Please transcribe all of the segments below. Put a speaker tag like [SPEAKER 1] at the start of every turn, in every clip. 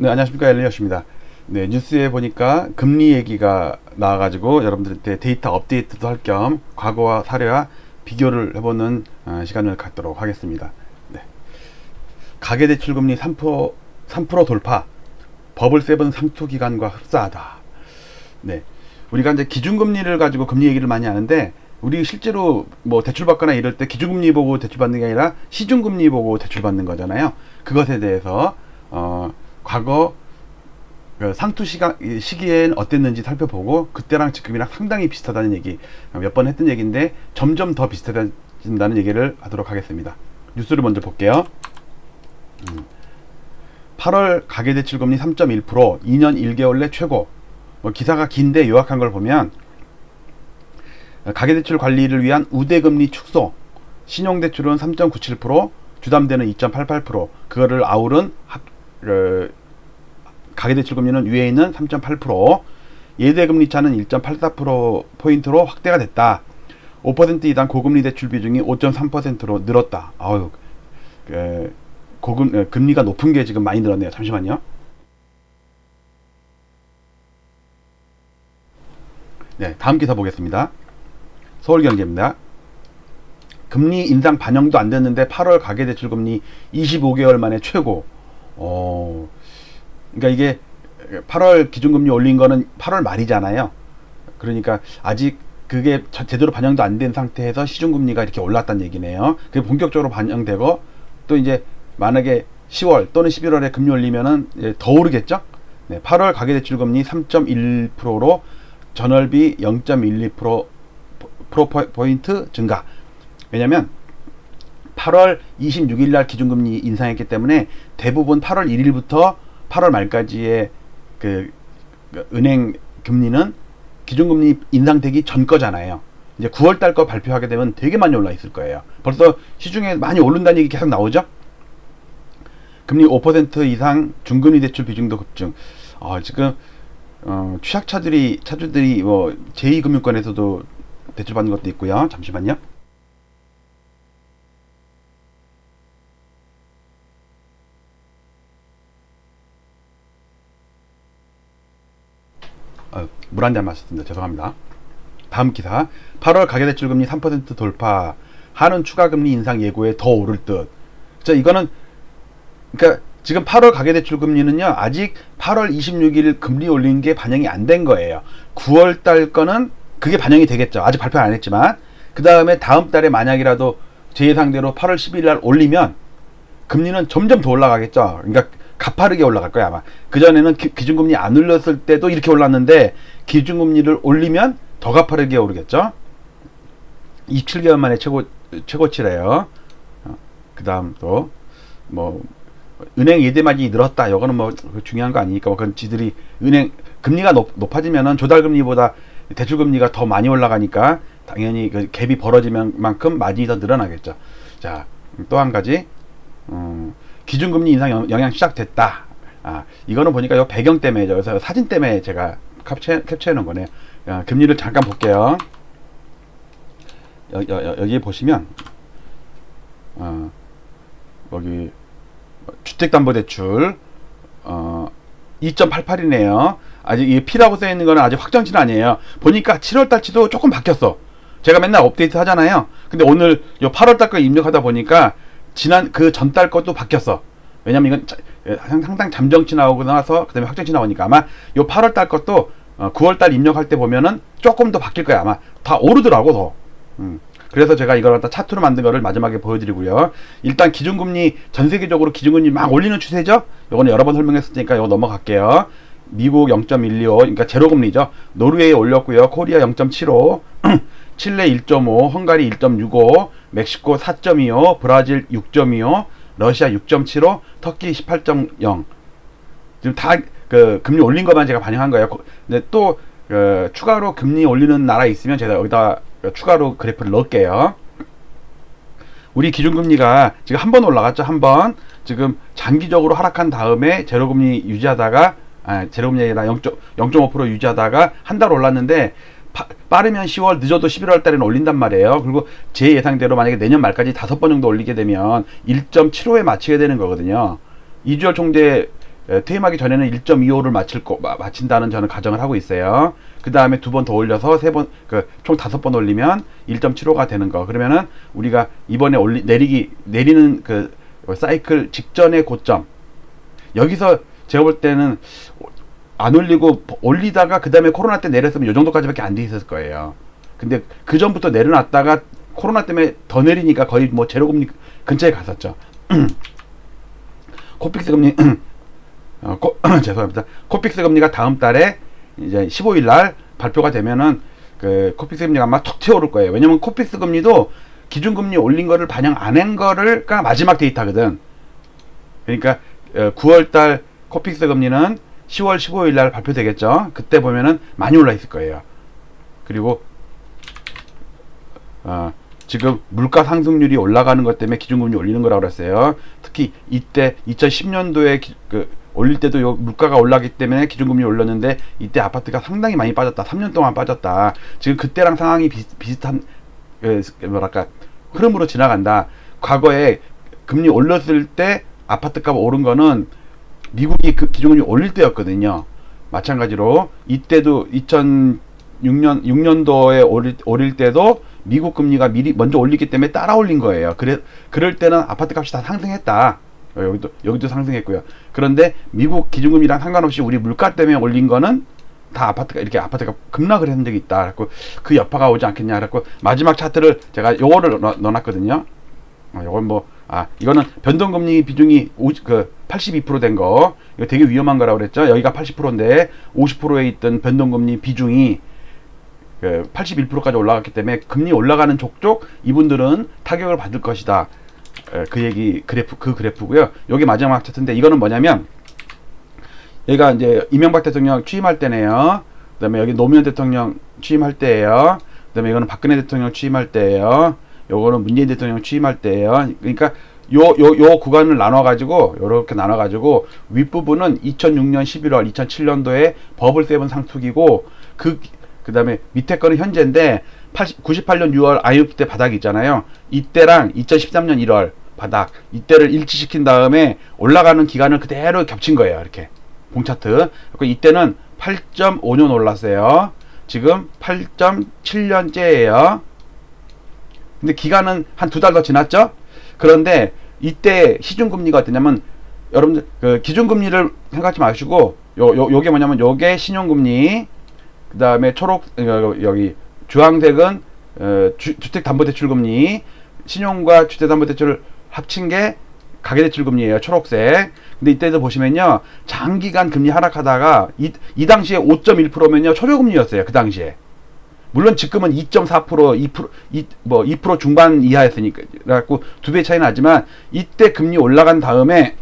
[SPEAKER 1] 네, 안녕하십니까. 엘리엇입니다. 네, 뉴스에 보니까 금리 얘기가 나와가지고 여러분들한테 데이터 업데이트도 할 겸 과거와 사례와 비교를 해보는 시간을 갖도록 하겠습니다. 네. 가계대출금리 3% 돌파, 버블7 상투기간과 흡사하다. 네. 우리가 이제 기준금리를 가지고 금리 얘기를 많이 하는데, 우리 실제로 뭐 대출 받거나 이럴 때 기준금리 보고 대출 받는 게 아니라 시중금리 보고 대출 받는 거잖아요. 그것에 대해서 과거 상투 시기엔 어땠는지 살펴보고 그때랑 지금이랑 상당히 비슷하다는 얘기 몇 번 했던 얘기인데 점점 더 비슷해진다는 얘기를 하도록 하겠습니다. 뉴스를 먼저 볼게요. 8월 가계대출금리 3.1%, 2년 1개월 내 최고. 기사가 긴데 요약한 걸 보면 가계대출 관리를 위한 우대금리 축소, 신용대출은 3.97%, 주담대는 2.88%, 그거를 아우른 가계대출금리는 위에 있는 3.8%, 예대금리 차는 1.84%포인트로 확대가 됐다. 5% 이상 고금리 대출 비중이 5.3%로 늘었다. 아유, 금리가 높은 게 지금 많이 늘었네요. 잠시만요. 네, 다음 기사 보겠습니다. 서울경제입니다. 금리 인상 반영도 안 됐는데 8월 가계대출금리 25개월 만에 최고. 그러니까 이게 8월 기준금리 올린 거는 8월 말이잖아요. 그러니까 아직 그게 제대로 반영도 안 된 상태에서 시중금리가 이렇게 올랐다는 얘기네요. 그게 본격적으로 반영되고 또 이제 만약에 10월 또는 11월에 금리 올리면은 더 오르겠죠. 네, 8월 가계대출금리 3.1%로 전월비 0.12%포인트 증가. 왜냐면 8월 26일 날 기준금리 인상했기 때문에 대부분 8월 1일부터 8월 말까지의 그 은행 금리는 기준금리 인상되기 전 거잖아요. 이제 9월 달 거 발표하게 되면 되게 많이 올라 있을 거예요. 벌써 시중에 많이 오른다는 얘기 계속 나오죠. 금리 5% 이상 중금리 대출 비중도 급증. 지금 취약차주들이 뭐 제2금융권에서도 대출 받는 것도 있고요. 잠시만요. 물 한 잔 마셨습니다. 죄송합니다. 다음 기사. 8월 가계대출금리 3% 돌파, 한은 추가금리 인상 예고에 더 오를 듯. 자, 이거는 그러니까 지금 8월 가계대출금리는요, 아직 8월 26일 금리 올린 게 반영이 안 된 거예요. 9월 달 거는 그게 반영이 되겠죠. 아직 발표 안 했지만. 그 다음에 다음 달에 만약이라도 제 예상대로 8월 10일 날 올리면 금리는 점점 더 올라가겠죠. 그러니까 가파르게 올라갈 거야, 아마. 그전에는 기준금리 안 올렸을 때도 이렇게 올랐는데 기준금리를 올리면 더 가파르게 오르겠죠. 27개월 만에 최고치래요. 그 다음 또 뭐 은행 예대마진이 늘었다. 이거는 뭐 중요한 거 아니니까 그건 지들이 은행 금리가 높아지면은 조달금리보다 대출금리가 더 많이 올라가니까 당연히 그 갭이 벌어지면 만큼 마진이 더 늘어나겠죠. 자, 또 한 가지 기준금리 인상 영향 시작됐다. 이거는 보니까 요 배경 때문에죠. 그래서 사진 때문에 제가 캡처해 놓은 거네요. 금리를 잠깐 볼게요. 여기 보시면 여기 주택담보대출 2.88이네요. 아직 이 P라고 써 있는 거는 아직 확정치는 아니에요. 보니까 7월 달치도 조금 바뀌었어. 제가 맨날 업데이트 하잖아요. 근데 오늘 요 8월 달 거 입력하다 보니까 지난 그 전달 것도 바뀌었어. 왜냐면 이건 항상 잠정치 나오고 나서 그 다음에 확정치 나오니까 아마 요 8월 달 것도 9월 달 입력할 때 보면은 조금 더 바뀔 거야. 아마 다 오르더라고 더. 그래서 제가 이걸 갖다 차트로 만든 거를 마지막에 보여드리고요. 일단 기준금리 전 세계적으로 기준금리 막 올리는 추세죠. 요거는 여러 번 설명했으니까 이거 넘어갈게요. 미국 0.125, 그러니까 제로금리죠. 노르웨이 올렸고요. 코리아 0.75, 칠레 1.5, 헝가리 1.65, 멕시코 4.25, 브라질 6.25, 러시아 6.75, 터키 18.0. 지금 다 그 금리 올린 것만 제가 반영한 거예요. 근데 또 추가로 금리 올리는 나라 있으면 제가 여기다 추가로 그래프를 넣을게요. 우리 기준금리가 지금 한 번 올라갔죠. 한 번. 지금 장기적으로 하락한 다음에 제로금리 유지하다가 제로금리 아니라 0.5% 유지하다가 한 달 올랐는데 빠르면 10월, 늦어도 11월 달에는 올린단 말이에요. 그리고 제 예상대로 만약에 내년 말까지 5번 정도 올리게 되면 1.75에 맞추게 되는 거거든요. 이주열 총재 퇴임하기 전에는 1.25를 마친다는 저는 가정을 하고 있어요. 그 다음에 2번 더 올려서 3번, 총 5번 올리면 1.75가 되는 거. 그러면은 우리가 이번에 내리는 그 사이클 직전의 고점. 여기서 제가 볼 때는 안 올리고 올리다가 그 다음에 코로나 때 내렸으면 이 정도까지밖에 안 돼 있었을 거예요. 근데 그 전부터 내려놨다가 코로나 때문에 더 내리니까 거의 뭐 제로금리 근처에 갔었죠. 코픽스 금리 죄송합니다. 코픽스 금리가 다음 달에 이제 15일 날 발표가 되면은 그 코픽스 금리가 아마 툭 튀어오를 거예요. 왜냐면 코픽스 금리도 기준금리 올린 거를 반영 안 한 거를가 마지막 데이터거든. 그러니까 9월 달 코픽스 금리는 10월 15일 날 발표되겠죠. 그때 보면은 많이 올라 있을 거예요. 그리고 지금 물가 상승률이 올라가는 것 때문에 기준금리 올리는 거라고 그랬어요. 특히 이때 2010년도에 올릴 때도 요 물가가 올라가기 때문에 기준금리 올렸는데 이때 아파트가 상당히 많이 빠졌다. 3년 동안 빠졌다. 지금 그때랑 상황이 비슷한 뭐랄까 흐름으로 지나간다. 과거에 금리 올렸을 때 아파트값 오른 거는 미국이 그 기준금리 올릴 때였거든요. 마찬가지로 이때도 2006년도에 올릴 때도 미국 금리가 먼저 올리기 때문에 따라 올린 거예요. 그럴 때는 아파트 값이 다 상승했다. 여기도 상승했고요. 그런데 미국 기준금리랑 상관없이 우리 물가 때문에 올린 거는 다 아파트가 급락을 한 적이 있다. 그 여파가 오지 않겠냐. 그래서 마지막 차트를 제가 요거를 넣어놨거든요. 이거는 변동금리 비중이 82% 된 거. 이거 되게 위험한 거라고 그랬죠. 여기가 80%인데 50%에 있던 변동금리 비중이 81%까지 올라갔기 때문에 금리 올라가는 족족 이분들은 타격을 받을 것이다. 그 그래프고요. 여기 마지막 차트인데 이거는 뭐냐면 얘가 이제 이명박 대통령 취임할 때네요. 그다음에 여기 노무현 대통령 취임할 때예요. 그다음에 이거는 박근혜 대통령 취임할 때예요. 요거는 문재인 대통령 취임할 때예요. 그러니까 요 구간을 나눠가지고 요렇게 나눠가지고 윗부분은 2006년 11월 2007년도에 버블 세븐 상투기고 그 다음에 밑에 거는 현재인데 98년 6월 IMF 때 바닥이 있잖아요. 이때랑 2013년 1월 바닥 이때를 일치시킨 다음에 올라가는 기간을 그대로 겹친 거예요. 이렇게 봉차트. 이때는 8.5년 올랐어요. 지금 8.7년째예요. 근데 기간은 한 2달 더 지났죠? 그런데 이때 시중금리가 어땠냐면 여러분들 기준금리를 생각하지 마시고 요게 뭐냐면 요게 신용금리 그 다음에 여기 주황색은 주택담보대출금리 신용과 주택담보대출을 합친 게 가계대출금리예요. 초록색. 근데 이때도 보시면요 장기간 금리 하락하다가 이 당시에 5.1%면요 초료금리였어요. 그 당시에. 물론 지금은 2.4%, 2% 중반 이하였으니까 그래갖고 2배 차이 나지만 이때 금리 올라간 다음에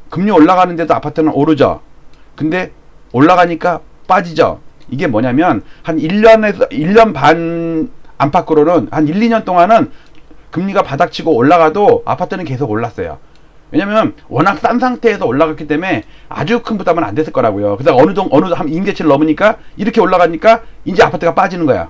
[SPEAKER 1] 금리 올라가는데도 아파트는 오르죠. 근데 올라가니까 빠지죠. 이게 뭐냐면 한 1년 반 안팎으로는 한 1, 2년 동안은 금리가 바닥치고 올라가도 아파트는 계속 올랐어요. 왜냐면 워낙 싼 상태에서 올라갔기 때문에 아주 큰 부담은 안 됐을 거라고요. 그래서 어느 한 임계치를 넘으니까 이렇게 올라가니까 이제 아파트가 빠지는 거야.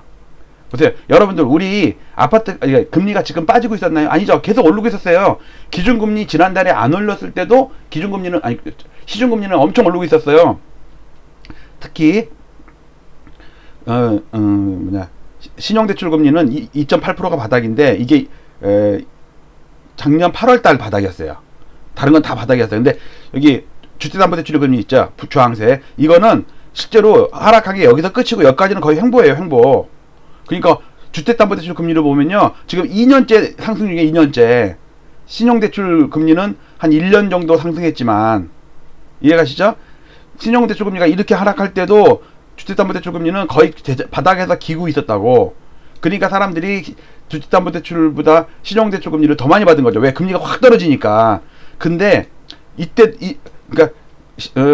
[SPEAKER 1] 보세요. 여러분들 우리 아파트 금리가 지금 빠지고 있었나요? 아니죠. 계속 오르고 있었어요. 기준금리 지난달에 안 올렸을 때도 시중금리는 엄청 오르고 있었어요. 특히 신용대출금리는 2.8%가 바닥인데 이게 작년 8월달 바닥이었어요. 다른 건 다 바닥이었어요. 근데 여기 주택담보대출금리 있죠. 주황색. 이거는 실제로 하락한 게 여기서 끝이고 여기까지는 거의 횡보예요. 횡보. 그러니까 주택담보대출금리를 보면요. 지금 2년째 상승 중에 2년째. 신용대출금리는 한 1년 정도 상승했지만 이해가시죠? 신용대출금리가 이렇게 하락할 때도 주택담보대출금리는 거의 바닥에서 기고 있었다고. 그러니까 사람들이 주택담보대출보다 신용대출금리를 더 많이 받은 거죠. 왜? 금리가 확 떨어지니까. 근데 이때 그러니까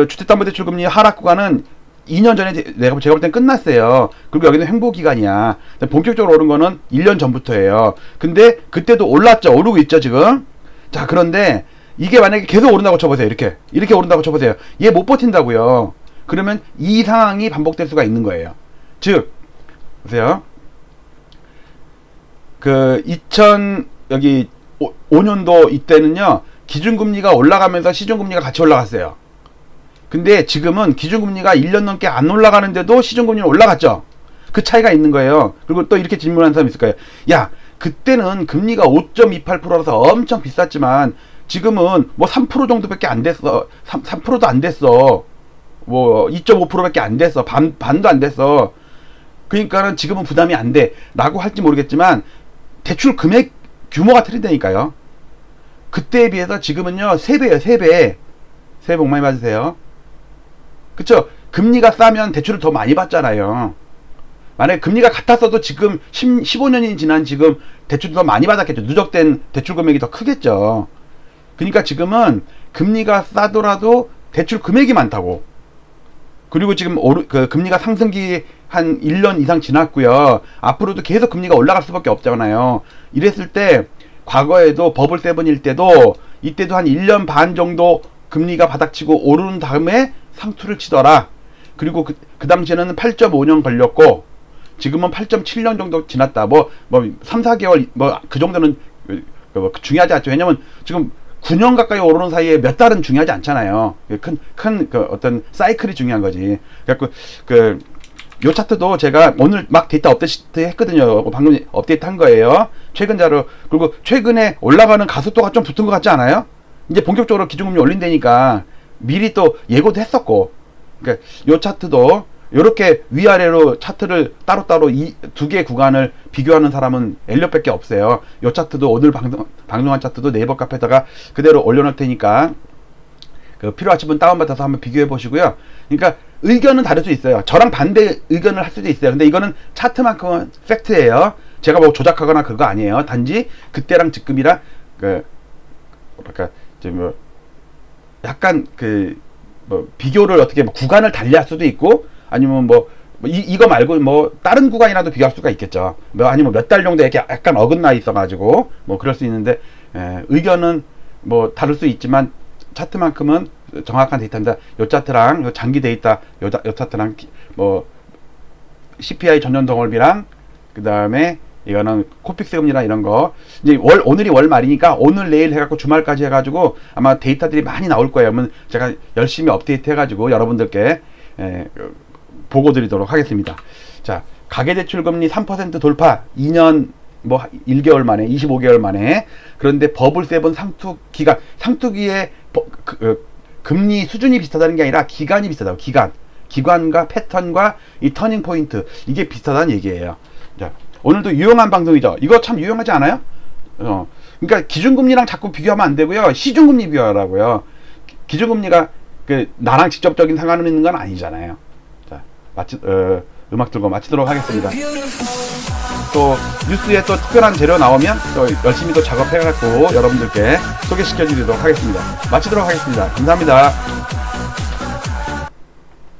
[SPEAKER 1] 주택담보대출금리 하락 구간은 2년 전에 제가 볼 땐 끝났어요. 그리고 여기는 횡보 기간이야. 본격적으로 오른 거는 1년 전부터예요. 근데 그때도 올랐죠. 오르고 있죠 지금. 자 그런데 이게 만약에 계속 오른다고 쳐보세요. 이렇게 오른다고 쳐보세요. 얘 못 버틴다고요. 그러면 이 상황이 반복될 수가 있는 거예요. 즉 보세요. 5년도 이때는요 기준금리가 올라가면서 시중금리가 같이 올라갔어요. 근데 지금은 기준금리가 1년 넘게 안 올라가는데도 시중금리는 올라갔죠. 그 차이가 있는 거예요. 그리고 또 이렇게 질문하는 사람이 있을 거예요. 야, 그때는 금리가 5.28%라서 엄청 비쌌지만 지금은 뭐 3% 정도밖에 안 됐어. 3%도 안 됐어. 뭐 2.5%밖에 안 됐어. 반도 안 됐어. 그러니까는 지금은 부담이 안 돼. 라고 할지 모르겠지만 대출 금액 규모가 틀린다니까요. 그때에 비해서 지금은요 3배예요. 3배. 새해 복 많이 받으세요. 그쵸? 금리가 싸면 대출을 더 많이 받잖아요. 만약에 금리가 같았어도 지금 15년이 지난 지금 대출을 더 많이 받았겠죠. 누적된 대출 금액이 더 크겠죠. 그러니까 지금은 금리가 싸더라도 대출 금액이 많다고. 그리고 지금 금리가 상승기 한 1년 이상 지났고요. 앞으로도 계속 금리가 올라갈 수밖에 없잖아요. 이랬을 때 과거에도 버블 세븐일 때도 이때도 한 1년 반 정도 금리가 바닥치고 오른 다음에 상투를 치더라. 그리고 그 당시에는 8.5년 걸렸고 지금은 8.7년 정도 지났다. 뭐 3, 4개월 뭐 그 정도는 중요하지 않죠. 왜냐면 지금 9년 가까이 오르는 사이에 몇 달은 중요하지 않잖아요. 큰 어떤 사이클이 중요한 거지. 그래갖고 요 차트도 제가 오늘 막 데이터 업데이트 했거든요. 방금 업데이트 한 거예요. 최근 자료. 그리고 최근에 올라가는 가속도가 좀 붙은 것 같지 않아요? 이제 본격적으로 기준금리 올린다니까 미리 또 예고도 했었고. 그러니까 요 차트도 요렇게 위아래로 차트를 따로따로 두 개의 구간을 비교하는 사람은 엘리엇밖에 없어요. 요 차트도 오늘 방송한 차트도 네이버 카페에다가 그대로 올려놓을 테니까 필요하신 분 다운받아서 한번 비교해 보시고요. 그러니까 의견은 다를 수 있어요. 저랑 반대 의견을 할 수도 있어요. 근데 이거는 차트만큼은 팩트예요. 제가 뭐 조작하거나 그거 아니에요. 단지 그때랑 지금이랑 뭐랄까 뭐 약간 뭐 비교를 어떻게 뭐 구간을 달리할 수도 있고 아니면 이거 말고 뭐 다른 구간이라도 비교할 수가 있겠죠. 아니면 몇 달 정도 이렇게 약간 어긋나 있어가지고 뭐 그럴 수 있는데 의견은 뭐 다를 수 있지만 차트만큼은 정확한 데이터입니다. 요 차트랑 요 장기 데이터 요 차트랑 뭐 CPI 전년 동월비랑 그 다음에 이거는 코픽스 금리나 이런 거 이제 오늘이 월 말이니까 오늘 내일 해갖고 주말까지 해가지고 아마 데이터들이 많이 나올 거예요. 그러면 제가 열심히 업데이트 해가지고 여러분들께 보고 드리도록 하겠습니다. 자, 가계대출금리 3% 돌파 2년 뭐 1개월 만에 25개월 만에. 그런데 버블 세븐 상투기의 금리 수준이 비슷하다는 게 아니라 기간이 비슷하다고. 기간과 패턴과 이 터닝 포인트 이게 비슷하다는 얘기예요. 자, 오늘도 유용한 방송이죠. 이거 참 유용하지 않아요? 그러니까 기준금리랑 자꾸 비교하면 안 되고요. 시중금리 비교하라고요. 기준금리가 나랑 직접적인 상관은 있는 건 아니잖아요. 자, 음악 들고 마치도록 하겠습니다. 또 뉴스에 또 특별한 재료 나오면 또 열심히 또 작업해갖고 여러분들께 소개시켜 드리도록 하겠습니다. 마치도록 하겠습니다. 감사합니다.